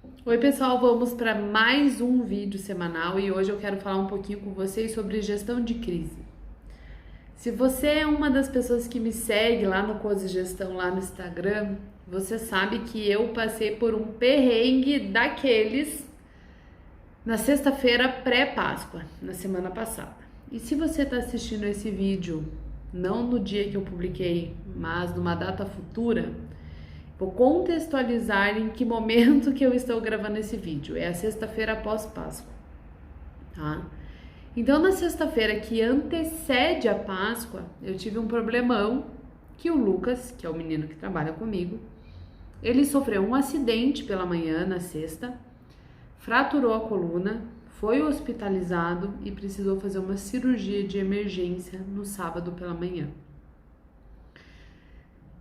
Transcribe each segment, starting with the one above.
Oi pessoal, vamos para mais um vídeo semanal e hoje eu quero falar um pouquinho com vocês sobre gestão de crise. Se você é uma das pessoas que me segue lá no Cozy Gestão, lá no Instagram, você sabe que eu passei por um perrengue daqueles na sexta-feira pré-Páscoa, na semana passada. E se você está assistindo esse vídeo, não no dia que eu publiquei, mas numa data futura, vou contextualizar em que momento que eu estou gravando esse vídeo. É a sexta-feira após Páscoa, tá? Então, na sexta-feira que antecede a Páscoa, eu tive um problemão que o Lucas, que é o menino que trabalha comigo, ele sofreu um acidente pela manhã, na sexta, fraturou a coluna, foi hospitalizado e precisou fazer uma cirurgia de emergência no sábado pela manhã.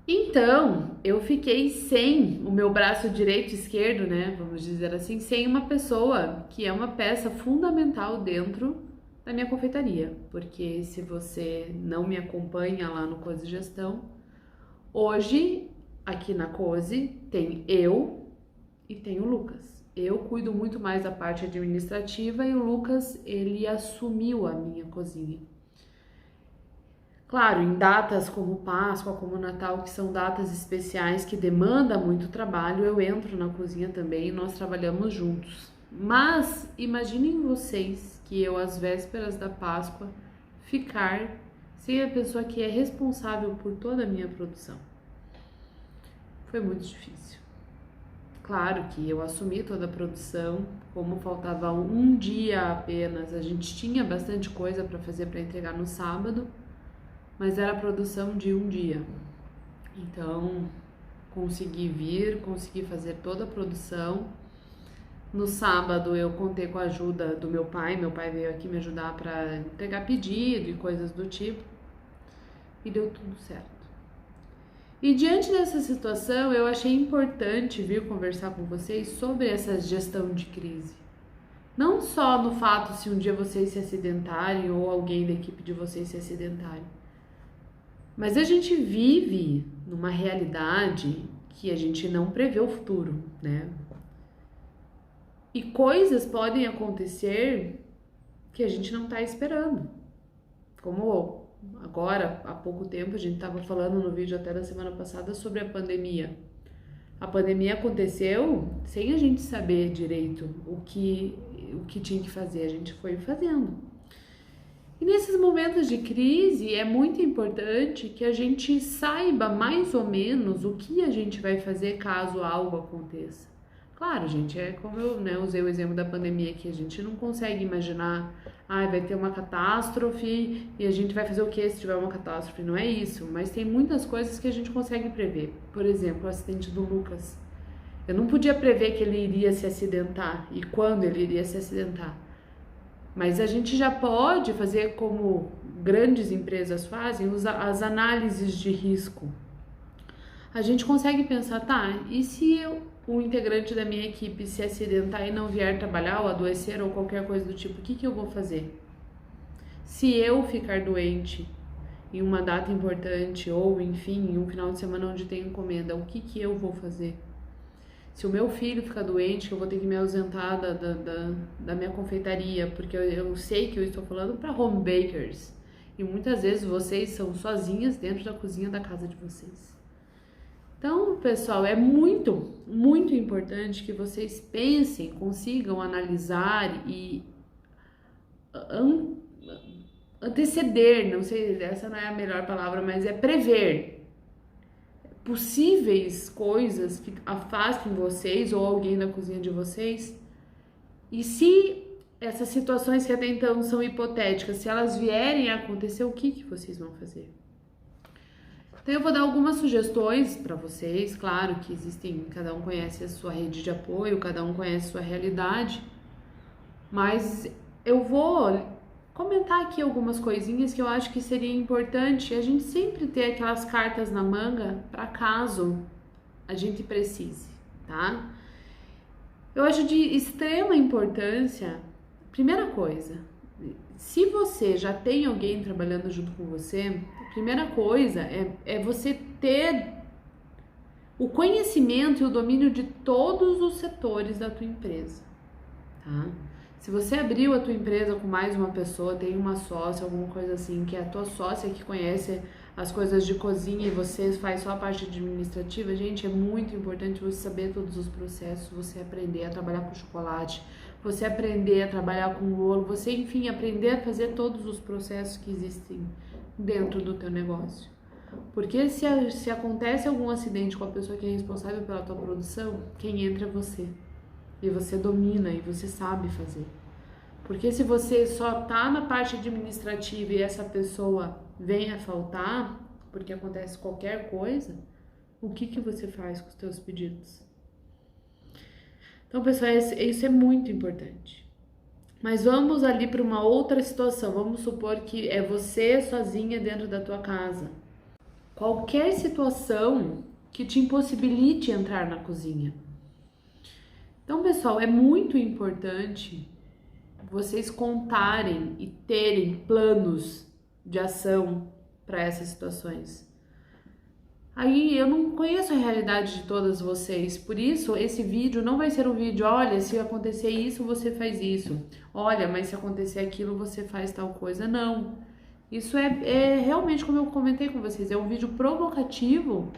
Então, eu fiquei sem o meu braço direito e esquerdo, né? Vamos dizer assim, sem uma pessoa que é uma peça fundamental dentro da minha confeitaria. Porque se você não me acompanha lá no Cozy Gestão, hoje aqui na Cozy tem eu e tem o Lucas. Eu cuido muito mais da parte administrativa e o Lucas, ele assumiu a minha cozinha. Claro, em datas como Páscoa, como Natal, que são datas especiais que demandam muito trabalho, eu entro na cozinha também e nós trabalhamos juntos. Mas imaginem vocês que eu, às vésperas da Páscoa, ficar sem a pessoa que é responsável por toda a minha produção. Foi muito difícil. Claro que eu assumi toda a produção, como faltava um dia apenas, a gente tinha bastante coisa para fazer para entregar no sábado, mas era a produção de um dia. Então, consegui vir, consegui fazer toda a produção. No sábado eu contei com a ajuda do meu pai veio aqui me ajudar para entregar pedido e coisas do tipo, e deu tudo certo. E diante dessa situação, eu achei importante vir conversar com vocês sobre essa gestão de crise. Não só no fato se um dia vocês se acidentarem ou alguém da equipe de vocês se acidentarem, mas a gente vive numa realidade que a gente não prevê o futuro, né? E coisas podem acontecer que a gente não tá esperando. Como agora, há pouco tempo, a gente estava falando no vídeo até da semana passada sobre a pandemia. A pandemia aconteceu sem a gente saber direito o que tinha que fazer, a gente foi fazendo. E nesses momentos de crise é muito importante que a gente saiba mais ou menos o que a gente vai fazer caso algo aconteça. Claro, gente, é como eu usei o exemplo da pandemia aqui, a gente não consegue imaginar, vai ter uma catástrofe e a gente vai fazer o que se tiver uma catástrofe? Não é isso, mas tem muitas coisas que a gente consegue prever. Por exemplo, o acidente do Lucas. Eu não podia prever que ele iria se acidentar e quando ele iria se acidentar. Mas a gente já pode fazer como grandes empresas fazem, as análises de risco. A gente consegue pensar, e se um integrante da minha equipe se acidentar e não vier trabalhar ou adoecer ou qualquer coisa do tipo, o que eu vou fazer? Se eu ficar doente em uma data importante ou, enfim, em um final de semana onde tem encomenda, o que eu vou fazer? Se o meu filho ficar doente, eu vou ter que me ausentar da minha confeitaria, porque eu sei que eu estou falando para home bakers. E muitas vezes vocês são sozinhas dentro da cozinha da casa de vocês. Então, pessoal, é muito, muito importante que vocês pensem, consigam analisar e anteceder, não sei, essa não é a melhor palavra, mas é prever possíveis coisas que afastem vocês ou alguém da cozinha de vocês. E se essas situações que até então são hipotéticas, se elas vierem a acontecer, o que vocês vão fazer? Então eu vou dar algumas sugestões para vocês, claro que existem, cada um conhece a sua rede de apoio, cada um conhece a sua realidade, mas eu vou comentar aqui algumas coisinhas que eu acho que seria importante a gente sempre ter aquelas cartas na manga para caso a gente precise, tá? Eu acho de extrema importância, primeira coisa, se você já tem alguém trabalhando junto com você, a primeira coisa é você ter o conhecimento e o domínio de todos os setores da tua empresa, tá? Se você abriu a tua empresa com mais uma pessoa, tem uma sócia, alguma coisa assim, que é a tua sócia que conhece as coisas de cozinha e você faz só a parte administrativa, gente, é muito importante você saber todos os processos, você aprender a trabalhar com chocolate, você aprender a trabalhar com bolo, você, enfim, aprender a fazer todos os processos que existem dentro do teu negócio. Porque se acontece algum acidente com a pessoa que é responsável pela tua produção, quem entra é você. E você domina e você sabe fazer. Porque se você só tá na parte administrativa e essa pessoa vem a faltar, porque acontece qualquer coisa, o que você faz com os teus pedidos? Então, pessoal, isso é muito importante. Mas vamos ali para uma outra situação. Vamos supor que é você sozinha dentro da tua casa. Qualquer situação que te impossibilite entrar na cozinha. Então, pessoal, é muito importante vocês contarem e terem planos de ação para essas situações. Aí eu não conheço a realidade de todas vocês, por isso esse vídeo não vai ser um vídeo, olha, se acontecer isso, você faz isso. Olha, mas se acontecer aquilo, você faz tal coisa. Não. Isso é realmente, como eu comentei com vocês, é um vídeo provocativo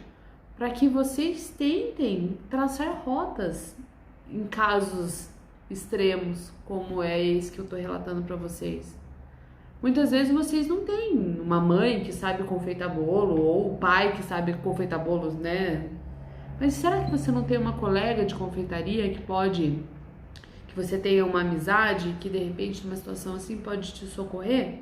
para que vocês tentem traçar rotas em casos extremos, como é esse que eu tô relatando para vocês. Muitas vezes vocês não têm uma mãe que sabe confeitar bolo, ou o pai que sabe confeitar bolos, né? Mas será que você não tem uma colega de confeitaria que você tenha uma amizade, que de repente numa situação assim pode te socorrer?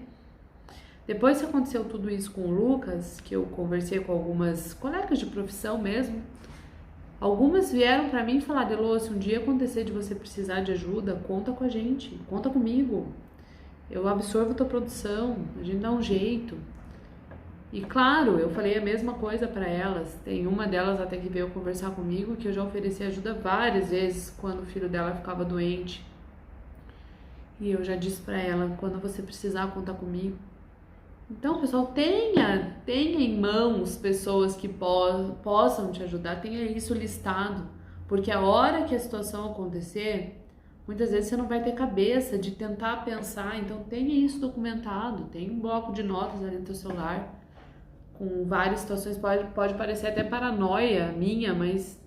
Depois que aconteceu tudo isso com o Lucas, que eu conversei com algumas colegas de profissão mesmo, algumas vieram pra mim e falaram, Elô, se um dia acontecer de você precisar de ajuda, conta com a gente, conta comigo. Eu absorvo tua produção, a gente dá um jeito. E claro, eu falei a mesma coisa pra elas. Tem uma delas até que veio conversar comigo, que eu já ofereci ajuda várias vezes quando o filho dela ficava doente. E eu já disse pra ela, quando você precisar, conta comigo. Então, pessoal, tenha em mãos pessoas que possam te ajudar, tenha isso listado, porque a hora que a situação acontecer, muitas vezes você não vai ter cabeça de tentar pensar, então tenha isso documentado, tem um bloco de notas ali no teu celular, com várias situações, pode parecer até paranoia minha, mas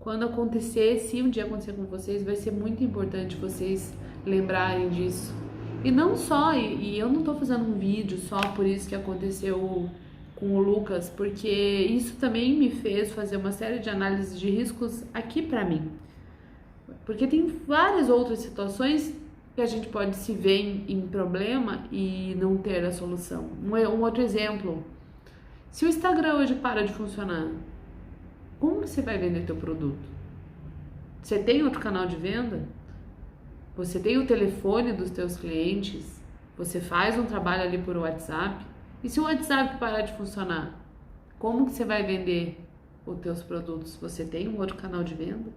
quando acontecer, se um dia acontecer com vocês, vai ser muito importante vocês lembrarem disso. E não só, e eu não tô fazendo um vídeo só por isso que aconteceu com o Lucas, porque isso também me fez fazer uma série de análises de riscos aqui pra mim. Porque tem várias outras situações que a gente pode se ver em problema e não ter a solução. Um outro exemplo, se o Instagram hoje para de funcionar, como você vai vender teu produto? Você tem outro canal de venda? Você tem o telefone dos teus clientes, você faz um trabalho ali por WhatsApp, e se o WhatsApp parar de funcionar, como que você vai vender os teus produtos? Você tem um outro canal de venda?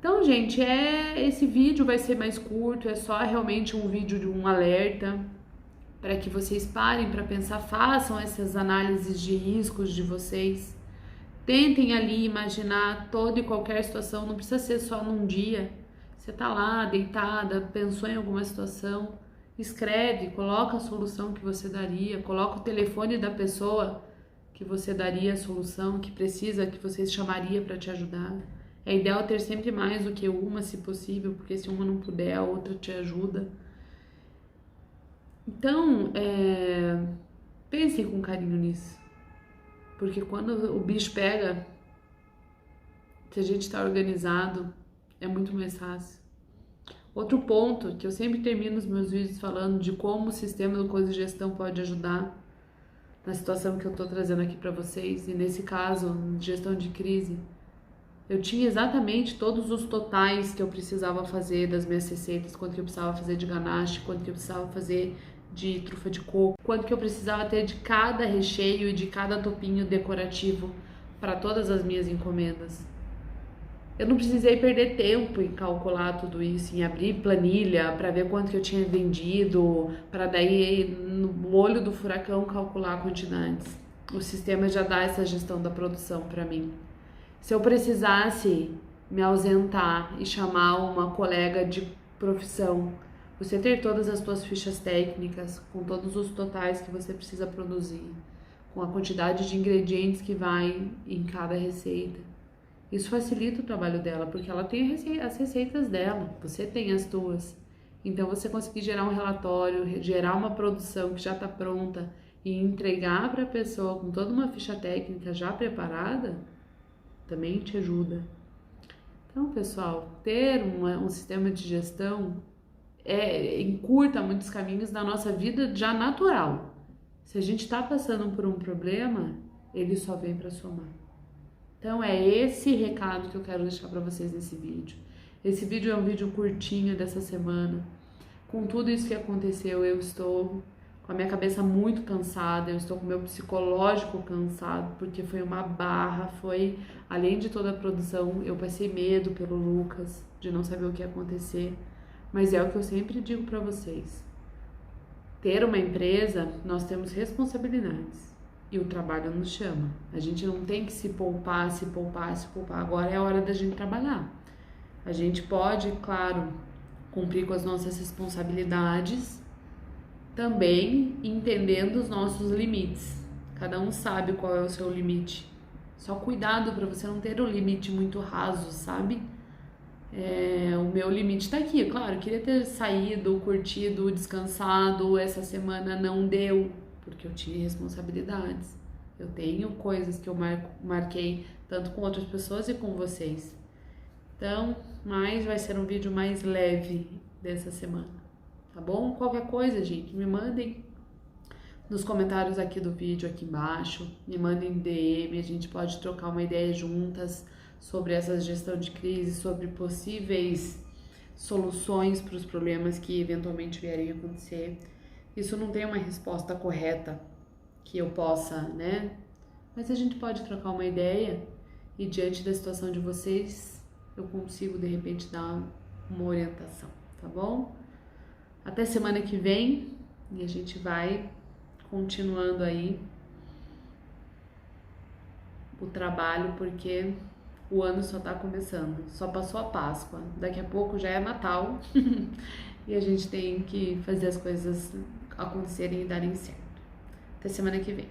Então, gente, esse vídeo vai ser mais curto, é só realmente um vídeo de um alerta, para que vocês parem para pensar, façam essas análises de riscos de vocês, tentem ali imaginar toda e qualquer situação, não precisa ser só num dia. Você tá lá, deitada, pensou em alguma situação, escreve, coloca a solução que você daria, coloca o telefone da pessoa que você daria a solução, que precisa, que você chamaria para te ajudar. É ideal ter sempre mais do que uma, se possível, porque se uma não puder, a outra te ajuda. Então, pensem com carinho nisso, porque quando o bicho pega, se a gente está organizado, é muito mais fácil. Outro ponto que eu sempre termino os meus vídeos falando de como o sistema do Coisa de Gestão pode ajudar na situação que eu estou trazendo aqui para vocês, e nesse caso, gestão de crise, eu tinha exatamente todos os totais que eu precisava fazer das minhas receitas, quanto que eu precisava fazer de ganache, quanto que eu precisava fazer de trufa de coco, quanto que eu precisava ter de cada recheio e de cada topinho decorativo para todas as minhas encomendas. Eu não precisei perder tempo em calcular tudo isso, em abrir planilha para ver quanto que eu tinha vendido, para daí no olho do furacão calcular quantidades. O sistema já dá essa gestão da produção para mim. Se eu precisasse me ausentar e chamar uma colega de profissão, você ter todas as suas fichas técnicas, com todos os totais que você precisa produzir, com a quantidade de ingredientes que vai em cada receita. Isso facilita o trabalho dela, porque ela tem as receitas dela, você tem as tuas. Então, você conseguir gerar um relatório, gerar uma produção que já está pronta e entregar para a pessoa com toda uma ficha técnica já preparada, também te ajuda. Então, pessoal, ter um sistema de gestão encurta muitos caminhos da nossa vida já natural. Se a gente está passando por um problema, ele só vem para somar. Então, é esse recado que eu quero deixar para vocês nesse vídeo. Esse vídeo é um vídeo curtinho dessa semana. Com tudo isso que aconteceu, eu estou com a minha cabeça muito cansada, eu estou com o meu psicológico cansado, porque foi uma barra, foi, além de toda a produção, eu passei medo pelo Lucas, de não saber o que ia acontecer, mas é o que eu sempre digo para vocês. Ter uma empresa, nós temos responsabilidades. E o trabalho nos chama. A gente não tem que se poupar. Agora é a hora da gente trabalhar. A gente pode, claro, cumprir com as nossas responsabilidades, também entendendo os nossos limites. Cada um sabe qual é o seu limite. Só cuidado para você não ter um limite muito raso, sabe? O meu limite tá aqui, claro, eu queria ter saído, curtido, descansado, essa semana não deu, porque eu tinha responsabilidades. Eu tenho coisas que eu marquei tanto com outras pessoas e com vocês. Então, mas vai ser um vídeo mais leve dessa semana, tá bom? Qualquer coisa, gente, me mandem nos comentários aqui do vídeo, aqui embaixo, me mandem DM, a gente pode trocar uma ideia juntas sobre essa gestão de crise, sobre possíveis soluções para os problemas que eventualmente vierem a acontecer. Isso não tem uma resposta correta que eu possa, né? Mas a gente pode trocar uma ideia e diante da situação de vocês, eu consigo de repente dar uma orientação, tá bom? Até semana que vem e a gente vai continuando aí o trabalho, porque o ano só tá começando, só passou a Páscoa, daqui a pouco já é Natal e a gente tem que fazer as coisas acontecerem e darem certo. Até semana que vem.